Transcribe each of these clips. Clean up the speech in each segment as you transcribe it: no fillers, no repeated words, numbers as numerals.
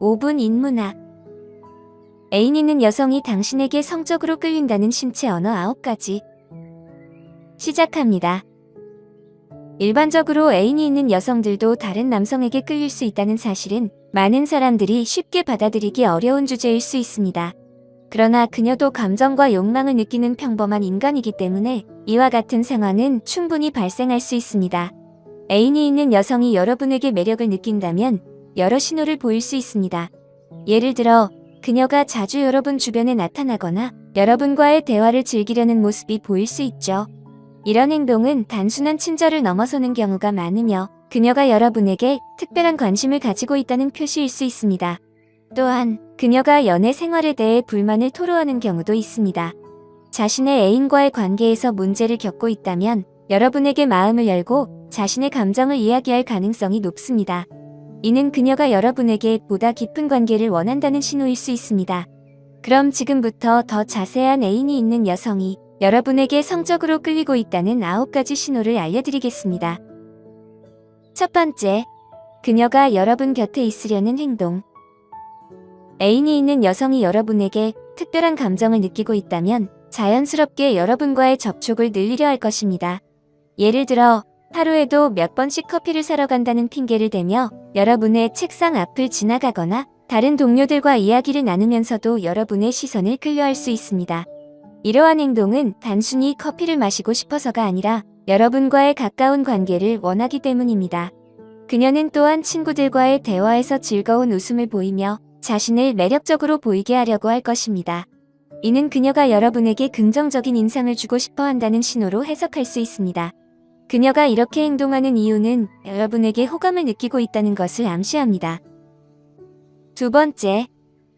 5분 인문학. 애인 있는 여성이 당신에게 성적으로 끌린다는 신체 언어 9가지. 시작합니다. 일반적으로 애인이 있는 여성들도 다른 남성에게 끌릴 수 있다는 사실은 많은 사람들이 쉽게 받아들이기 어려운 주제일 수 있습니다. 그러나 그녀도 감정과 욕망을 느끼는 평범한 인간이기 때문에 이와 같은 상황은 충분히 발생할 수 있습니다. 애인이 있는 여성이 여러분에게 매력을 느낀다면 여러 신호를 보일 수 있습니다. 예를 들어 그녀가 자주 여러분 주변에 나타나거나 여러분과의 대화를 즐기려는 모습이 보일 수 있죠. 이런 행동은 단순한 친절을 넘어서는 경우가 많으며 그녀가 여러분에게 특별한 관심을 가지고 있다는 표시일 수 있습니다. 또한 그녀가 연애 생활에 대해 불만을 토로하는 경우도 있습니다. 자신의 애인과의 관계에서 문제를 겪고 있다면 여러분에게 마음을 열고 자신의 감정을 이야기할 가능성이 높습니다. 이는 그녀가 여러분에게 보다 깊은 관계를 원한다는 신호일 수 있습니다. 그럼 지금부터 더 자세한 애인이 있는 여성이 여러분에게 성적으로 끌리고 있다는 9가지 신호를 알려드리겠습니다. 첫 번째, 그녀가 여러분 곁에 있으려는 행동. 애인이 있는 여성이 여러분에게 특별한 감정을 느끼고 있다면 자연스럽게 여러분과의 접촉을 늘리려 할 것입니다. 예를 들어 하루에도 몇 번씩 커피를 사러 간다는 핑계를 대며 여러분의 책상 앞을 지나가거나 다른 동료들과 이야기를 나누면서도 여러분의 시선을 끌려할 수 있습니다. 이러한 행동은 단순히 커피를 마시고 싶어서가 아니라 여러분과의 가까운 관계를 원하기 때문입니다. 그녀는 또한 친구들과의 대화에서 즐거운 웃음을 보이며 자신을 매력적으로 보이게 하려고 할 것입니다. 이는 그녀가 여러분에게 긍정적인 인상을 주고 싶어 한다는 신호로 해석할 수 있습니다. 그녀가 이렇게 행동하는 이유는 여러분에게 호감을 느끼고 있다는 것을 암시합니다. 두 번째,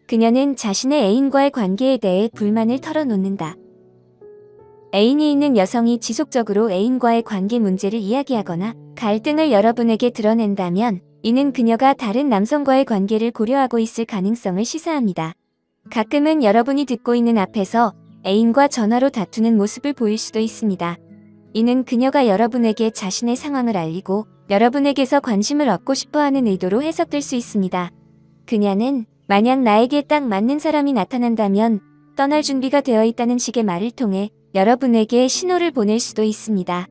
그녀는 자신의 애인과의 관계에 대해 불만을 털어놓는다. 애인이 있는 여성이 지속적으로 애인과의 관계 문제를 이야기하거나 갈등을 여러분에게 드러낸다면 이는 그녀가 다른 남성과의 관계를 고려하고 있을 가능성을 시사합니다. 가끔은 여러분이 듣고 있는 앞에서 애인과 전화로 다투는 모습을 보일 수도 있습니다. 이는 그녀가 여러분에게 자신의 상황을 알리고 여러분에게서 관심을 얻고 싶어하는 의도로 해석될 수 있습니다. 그녀는 만약 나에게 딱 맞는 사람이 나타난다면 떠날 준비가 되어 있다는 식의 말을 통해 여러분에게 신호를 보낼 수도 있습니다.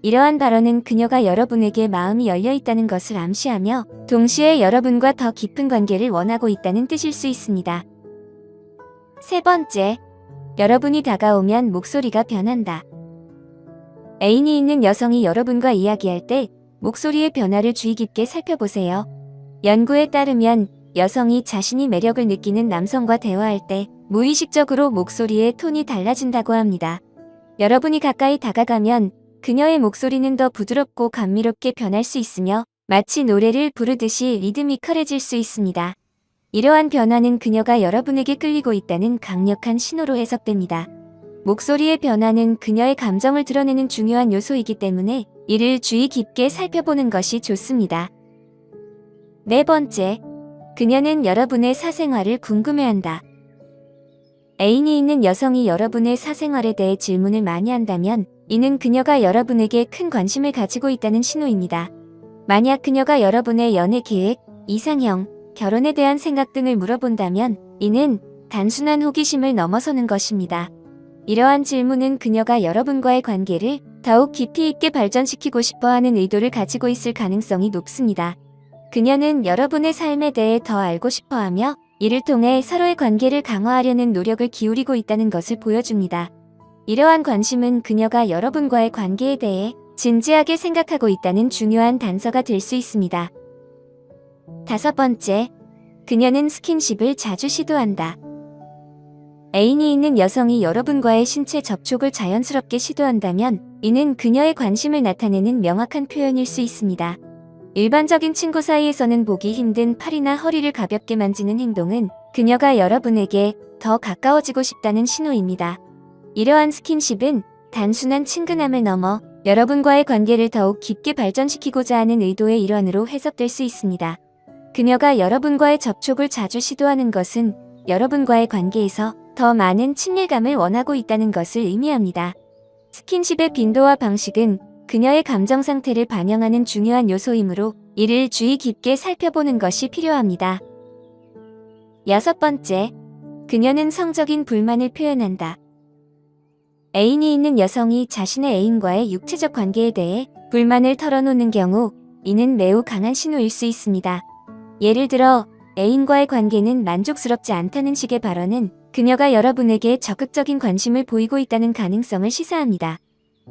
이러한 발언은 그녀가 여러분에게 마음이 열려 있다는 것을 암시하며 동시에 여러분과 더 깊은 관계를 원하고 있다는 뜻일 수 있습니다. 세 번째, 여러분이 다가오면 목소리가 변한다. 애인이 있는 여성이 여러분과 이야기할 때 목소리의 변화를 주의 깊게 살펴보세요. 연구에 따르면 여성이 자신이 매력을 느끼는 남성과 대화할 때 무의식적으로 목소리의 톤이 달라진다고 합니다. 여러분이 가까이 다가가면 그녀의 목소리는 더 부드럽고 감미롭게 변할 수 있으며 마치 노래를 부르듯이 리드미컬해질 수 있습니다. 이러한 변화는 그녀가 여러분에게 끌리고 있다는 강력한 신호로 해석됩니다. 목소리의 변화는 그녀의 감정을 드러내는 중요한 요소이기 때문에 이를 주의 깊게 살펴보는 것이 좋습니다. 네 번째, 그녀는 여러분의 사생활을 궁금해한다. 애인이 있는 여성이 여러분의 사생활에 대해 질문을 많이 한다면 이는 그녀가 여러분에게 큰 관심을 가지고 있다는 신호입니다. 만약 그녀가 여러분의 연애 계획, 이상형, 결혼에 대한 생각 등을 물어본다면 이는 단순한 호기심을 넘어서는 것입니다. 이러한 질문은 그녀가 여러분과의 관계를 더욱 깊이 있게 발전시키고 싶어하는 의도를 가지고 있을 가능성이 높습니다. 그녀는 여러분의 삶에 대해 더 알고 싶어하며 이를 통해 서로의 관계를 강화하려는 노력을 기울이고 있다는 것을 보여줍니다. 이러한 관심은 그녀가 여러분과의 관계에 대해 진지하게 생각하고 있다는 중요한 단서가 될 수 있습니다. 다섯 번째, 그녀는 스킨십을 자주 시도한다. 애인이 있는 여성이 여러분과의 신체 접촉을 자연스럽게 시도한다면 이는 그녀의 관심을 나타내는 명확한 표현일 수 있습니다. 일반적인 친구 사이에서는 보기 힘든 팔이나 허리를 가볍게 만지는 행동은 그녀가 여러분에게 더 가까워지고 싶다는 신호입니다. 이러한 스킨십은 단순한 친근함을 넘어 여러분과의 관계를 더욱 깊게 발전시키고자 하는 의도의 일환으로 해석될 수 있습니다. 그녀가 여러분과의 접촉을 자주 시도하는 것은 여러분과의 관계에서 더 많은 친밀감을 원하고 있다는 것을 의미합니다. 스킨십의 빈도와 방식은 그녀의 감정 상태를 반영하는 중요한 요소이므로 이를 주의 깊게 살펴보는 것이 필요합니다. 6번째, 그녀는 성적인 불만을 표현한다. 애인이 있는 여성이 자신의 애인과의 육체적 관계에 대해 불만을 털어놓는 경우 이는 매우 강한 신호일 수 있습니다. 예를 들어 애인과의 관계는 만족스럽지 않다는 식의 발언은 그녀가 여러분에게 적극적인 관심을 보이고 있다는 가능성을 시사합니다.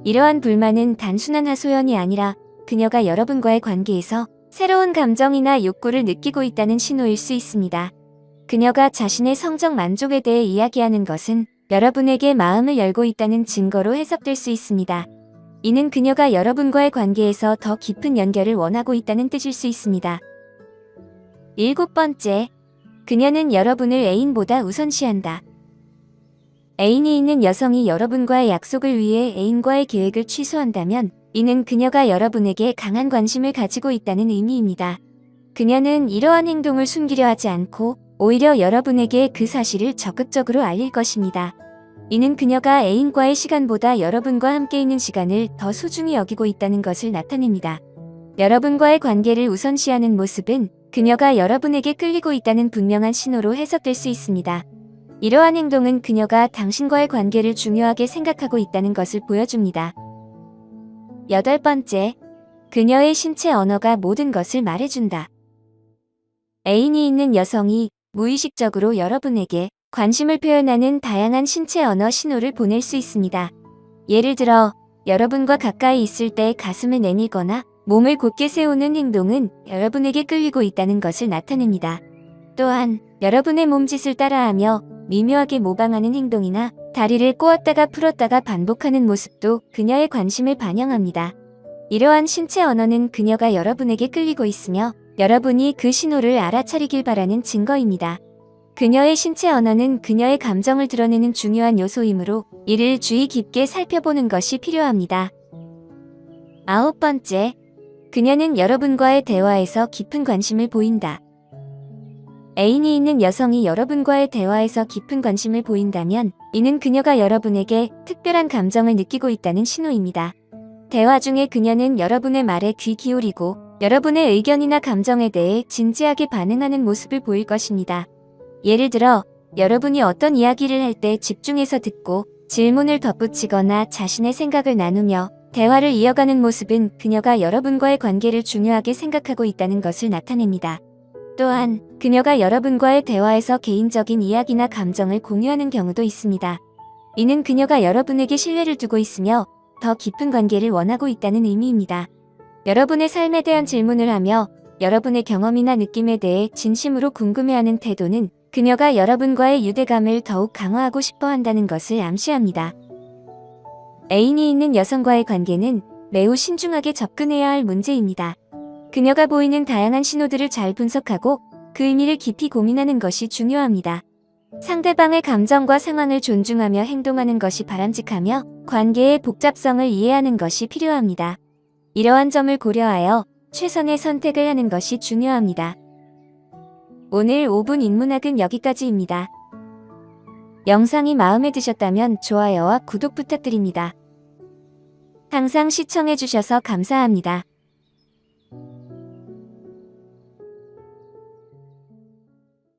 이러한 불만은 단순한 하소연이 아니라 그녀가 여러분과의 관계에서 새로운 감정이나 욕구를 느끼고 있다는 신호일 수 있습니다. 그녀가 자신의 성적 만족에 대해 이야기하는 것은 여러분에게 마음을 열고 있다는 증거로 해석될 수 있습니다. 이는 그녀가 여러분과의 관계에서 더 깊은 연결을 원하고 있다는 뜻일 수 있습니다. 7번째, 그녀는 여러분을 애인보다 우선시한다. 애인이 있는 여성이 여러분과의 약속을 위해 애인과의 계획을 취소한다면 이는 그녀가 여러분에게 강한 관심을 가지고 있다는 의미입니다. 그녀는 이러한 행동을 숨기려 하지 않고 오히려 여러분에게 그 사실을 적극적으로 알릴 것입니다. 이는 그녀가 애인과의 시간보다 여러분과 함께 있는 시간을 더 소중히 여기고 있다는 것을 나타냅니다. 여러분과의 관계를 우선시하는 모습은 그녀가 여러분에게 끌리고 있다는 분명한 신호로 해석될 수 있습니다. 이러한 행동은 그녀가 당신과의 관계를 중요하게 생각하고 있다는 것을 보여줍니다. 8번째, 그녀의 신체 언어가 모든 것을 말해준다. 애인이 있는 여성이 무의식적으로 여러분에게 관심을 표현하는 다양한 신체 언어 신호를 보낼 수 있습니다. 예를 들어 여러분과 가까이 있을 때 가슴을 내밀거나 몸을 곧게 세우는 행동은 여러분에게 끌리고 있다는 것을 나타냅니다. 또한 여러분의 몸짓을 따라하며 미묘하게 모방하는 행동이나 다리를 꼬았다가 풀었다가 반복하는 모습도 그녀의 관심을 반영합니다. 이러한 신체 언어는 그녀가 여러분에게 끌리고 있으며 여러분이 그 신호를 알아차리길 바라는 증거입니다. 그녀의 신체 언어는 그녀의 감정을 드러내는 중요한 요소이므로 이를 주의 깊게 살펴보는 것이 필요합니다. 9번째, 그녀는 여러분과의 대화에서 깊은 관심을 보인다. 애인이 있는 여성이 여러분과의 대화에서 깊은 관심을 보인다면 이는 그녀가 여러분에게 특별한 감정을 느끼고 있다는 신호입니다. 대화 중에 그녀는 여러분의 말에 귀 기울이고 여러분의 의견이나 감정에 대해 진지하게 반응하는 모습을 보일 것입니다. 예를 들어 여러분이 어떤 이야기를 할 때 집중해서 듣고 질문을 덧붙이거나 자신의 생각을 나누며 대화를 이어가는 모습은 그녀가 여러분과의 관계를 중요하게 생각하고 있다는 것을 나타냅니다. 또한 그녀가 여러분과의 대화에서 개인적인 이야기나 감정을 공유하는 경우도 있습니다. 이는 그녀가 여러분에게 신뢰를 두고 있으며 더 깊은 관계를 원하고 있다는 의미입니다. 여러분의 삶에 대한 질문을 하며 여러분의 경험이나 느낌에 대해 진심으로 궁금해하는 태도는 그녀가 여러분과의 유대감을 더욱 강화하고 싶어 한다는 것을 암시합니다. 애인이 있는 여성과의 관계는 매우 신중하게 접근해야 할 문제입니다. 그녀가 보이는 다양한 신호들을 잘 분석하고 그 의미를 깊이 고민하는 것이 중요합니다. 상대방의 감정과 상황을 존중하며 행동하는 것이 바람직하며 관계의 복잡성을 이해하는 것이 필요합니다. 이러한 점을 고려하여 최선의 선택을 하는 것이 중요합니다. 오늘 5분 인문학은 여기까지입니다. 영상이 마음에 드셨다면 좋아요와 구독 부탁드립니다. 항상 시청해주셔서 감사합니다.